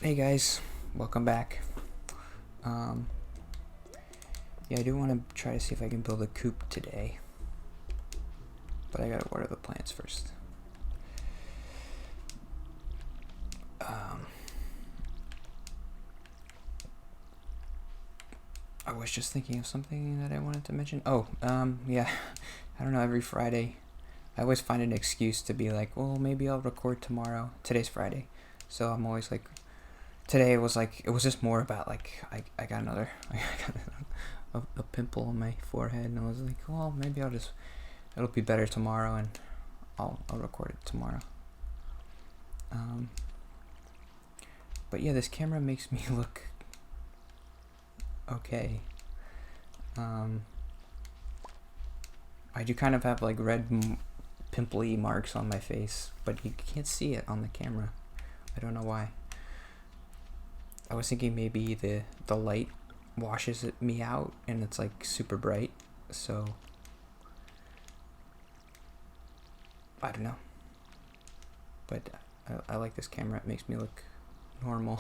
Hey guys, welcome back. Yeah, I do want to try to see if I can build a coop today, but I gotta water the plants first. I was just thinking of something that I wanted to mention. Yeah, I don't know, every Friday, I always find an excuse to be like, well, maybe I'll record tomorrow. Today's Friday, so I'm always like, today it was just more about like, I got another, I got a pimple on my forehead, and I was like, well, maybe it'll be better tomorrow, and I'll record it tomorrow. But yeah, this camera makes me look okay. I do kind of have like red pimply marks on my face, but you can't see it on the camera. I don't know why. I was thinking maybe the light washes me out and it's like super bright, so I don't know. But I like this camera. It makes me look normal.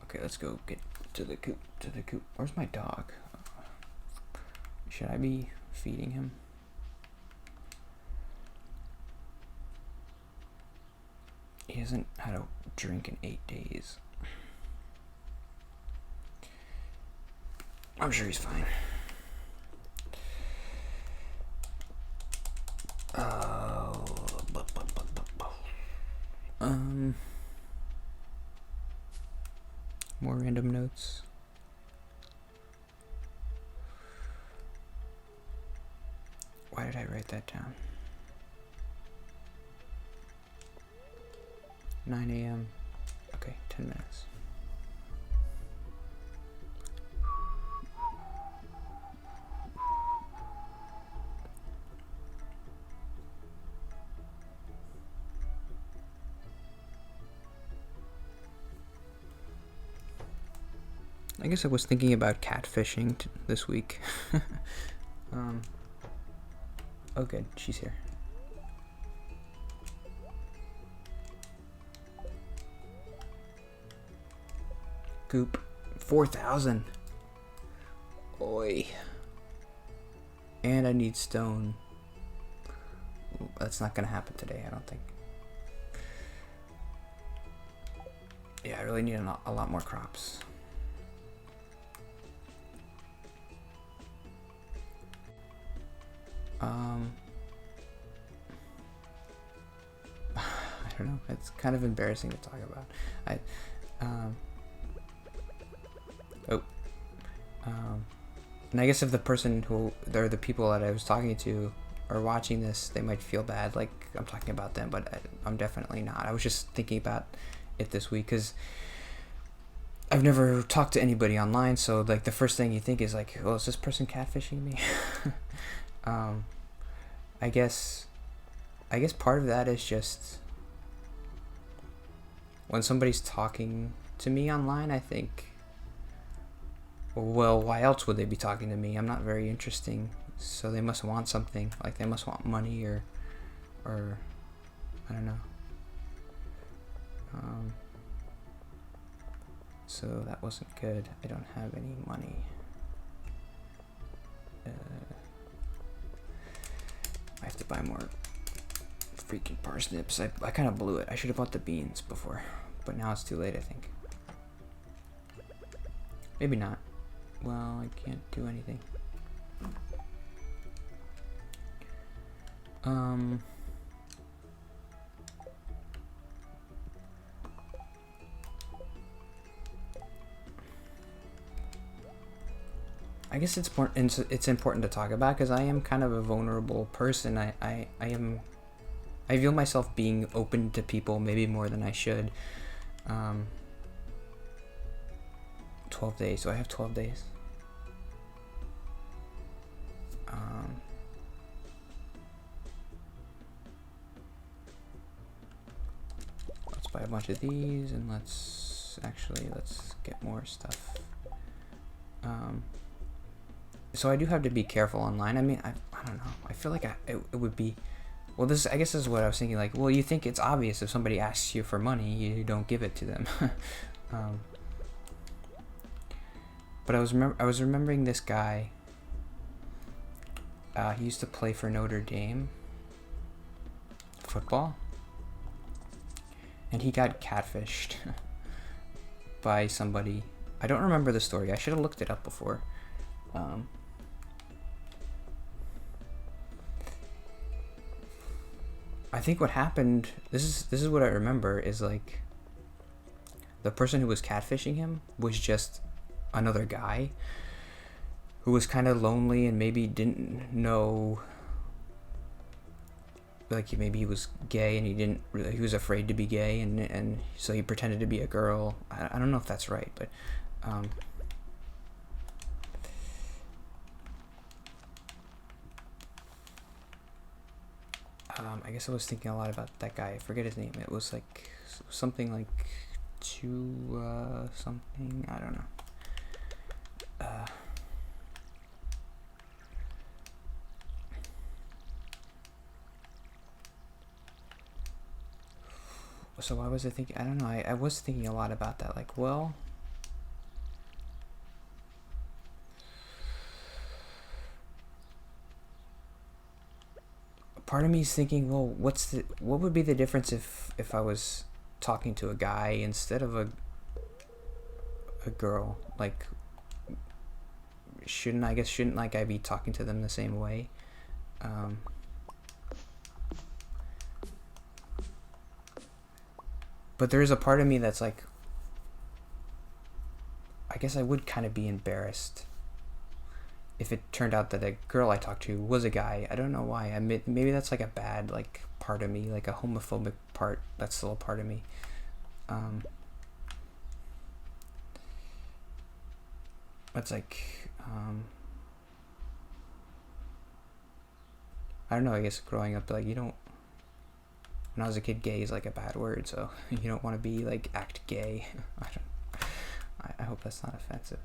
Okay, let's go get to the coop. Where's my dog? Should I be feeding him? He hasn't had a drink in 8 days. I'm sure he's fine. More random notes. Why did I write that down? 9 a.m. Okay, 10 minutes. I guess I was thinking about catfishing this week. Oh good, she's here. Goop. 4,000. Oi. And I need stone. That's not gonna happen today, I don't think. Yeah, I really need a lot more crops. I don't know. It's kind of embarrassing to talk about. And I guess if the person they're the people that I was talking to are watching this, they might feel bad, like I'm talking about them, but I'm definitely not. I was just thinking about it this week because I've never talked to anybody online, so like the first thing you think is like, oh, is this person catfishing me? I guess part of that is just when somebody's talking to me online, I think, well, why else would they be talking to me? I'm not very interesting, so they must want something. Like they must want money or I don't know. So that wasn't good. I don't have any money. I have to buy more freaking parsnips. I kind of blew it. I should have bought the beans before, but now it's too late, I think. Maybe not. Well, I can't do anything. I guess it's important to talk about because I am kind of a vulnerable person. I feel myself being open to people maybe more than I should. 12 days. So I have 12 days. Let's buy a bunch of these and let's get more stuff. So I do have to be careful online. I mean, I don't know. I feel like it would be Well, this I guess this is what I was thinking. Like, well, you think it's obvious if somebody asks you for money, you don't give it to them. um, but I was remembering this guy. He used to play for Notre Dame football, and he got catfished by somebody. I don't remember the story. I should have looked it up before. I think what happened. This is what I remember is like the person who was catfishing him was just another guy who was kind of lonely and maybe didn't know, like maybe he was gay and he was afraid to be gay, and so he pretended to be a girl. I don't know if that's right, but I guess I was thinking a lot about that guy. I forget his name. It was like something like something, I don't know. So why was I thinking? I don't know. I was thinking a lot about that. Like, well, part of me is thinking, well, what would be the difference if I was talking to a guy instead of a girl? Like, shouldn't like I be talking to them the same way? But there is a part of me that's like, I guess I would kind of be embarrassed if it turned out that a girl I talked to was a guy. I don't know why. Maybe that's like a bad like part of me, like a homophobic part. That's still a part of me. It's like I don't know. I guess growing up, like you don't. When I was a kid, gay is like a bad word, so you don't want to be like act gay. I hope that's not offensive.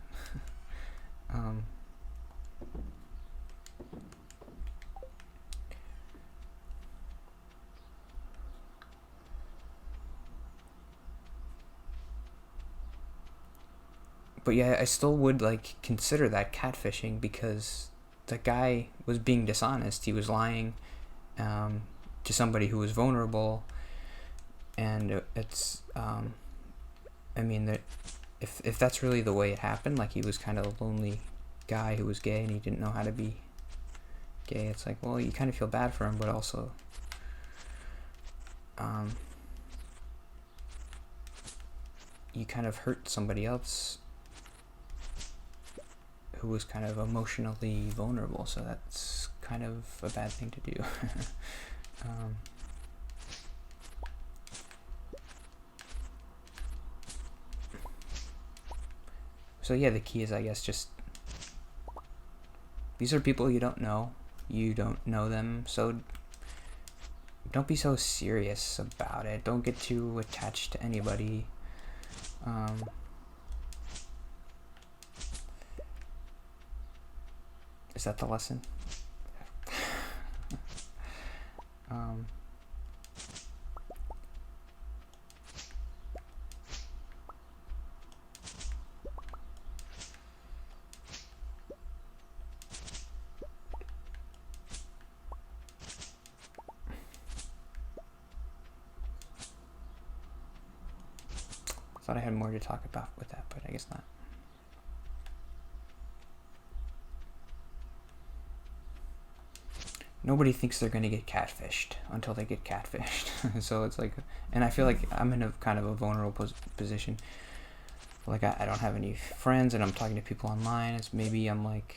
But yeah, I still would like consider that catfishing because the guy was being dishonest. He was lying to somebody who was vulnerable, and it's I mean that if that's really the way it happened, like he was kind of a lonely guy who was gay and he didn't know how to be gay, it's like, well, you kind of feel bad for him, but also you kind of hurt somebody else who was kind of emotionally vulnerable, so that's kind of a bad thing to do. So yeah, the key is, I guess, just these are people you don't know them, so don't be so serious about it. Don't get too attached to anybody. Is that the lesson? Thought I had more to talk about with that, but I guess not. Nobody thinks they're going to get catfished until they get catfished. So it's like, and I feel like I'm in a kind of a vulnerable position. Like I don't have any friends and I'm talking to people online. It's maybe I'm like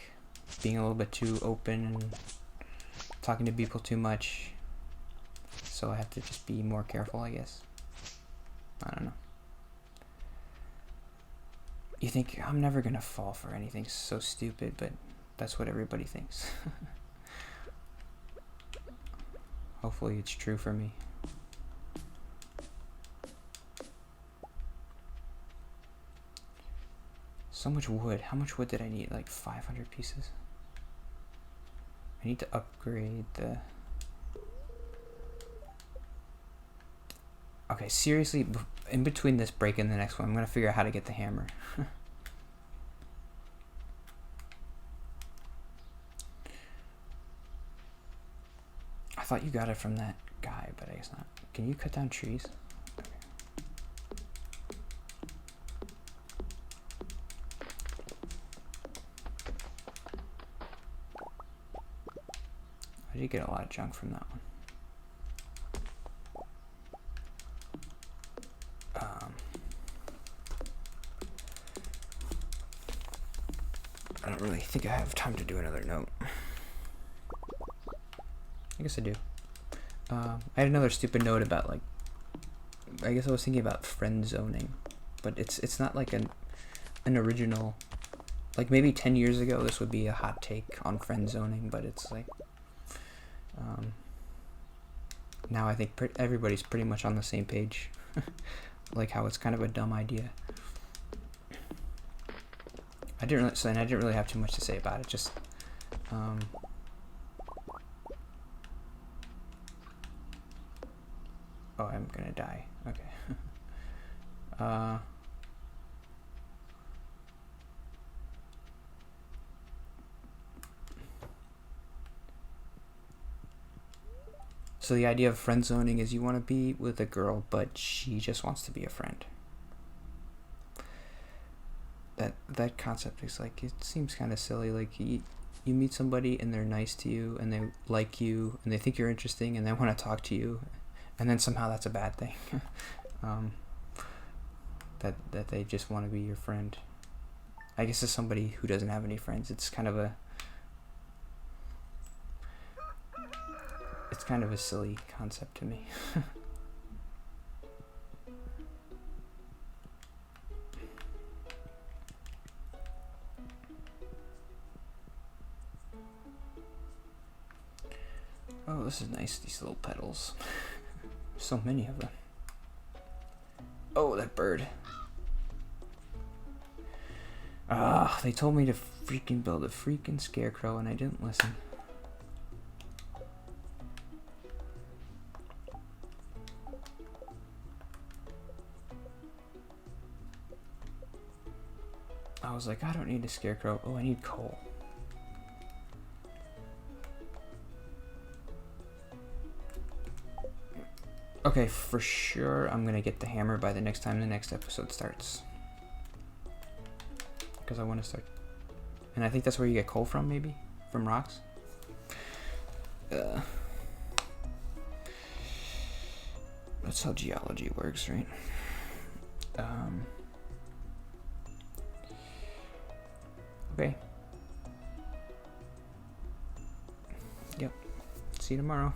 being a little bit too open and talking to people too much. So I have to just be more careful, I guess. I don't know. You think I'm never going to fall for anything so stupid, but that's what everybody thinks. Hopefully it's true for me. So much wood. How much wood did I need? Like 500 pieces? I need to upgrade the... Okay, seriously, in between this break and the next one, I'm gonna figure out how to get the hammer. I thought you got it from that guy, but I guess not. Can you cut down trees? Okay. I did get a lot of junk from that one. I don't really think I have time to do another note. I guess I do. I had another stupid note about, like, I guess I was thinking about friend zoning, but it's not like an original, like maybe 10 years ago this would be a hot take on friend zoning, but it's like, now I think everybody's pretty much on the same page, like how it's kind of a dumb idea. I didn't really have too much to say about it, just, oh, I'm gonna die. Okay. So the idea of friend zoning is you want to be with a girl, but she just wants to be a friend. That concept is like, it seems kind of silly. Like you meet somebody and they're nice to you and they like you and they think you're interesting and they want to talk to you, and then somehow that's a bad thing. That they just want to be your friend. I guess as somebody who doesn't have any friends, it's kind of a silly concept to me. Oh, this is nice, these little petals. So many of them. Oh, that bird. Ah, they told me to freaking build a freaking scarecrow and I didn't listen. I was like, I don't need a scarecrow. Oh, I need coal. Okay, for sure I'm gonna get the hammer by the next time the next episode starts. Because I want to start. And I think that's where you get coal from, maybe? From rocks? That's how geology works, right? Okay. Yep. See you tomorrow.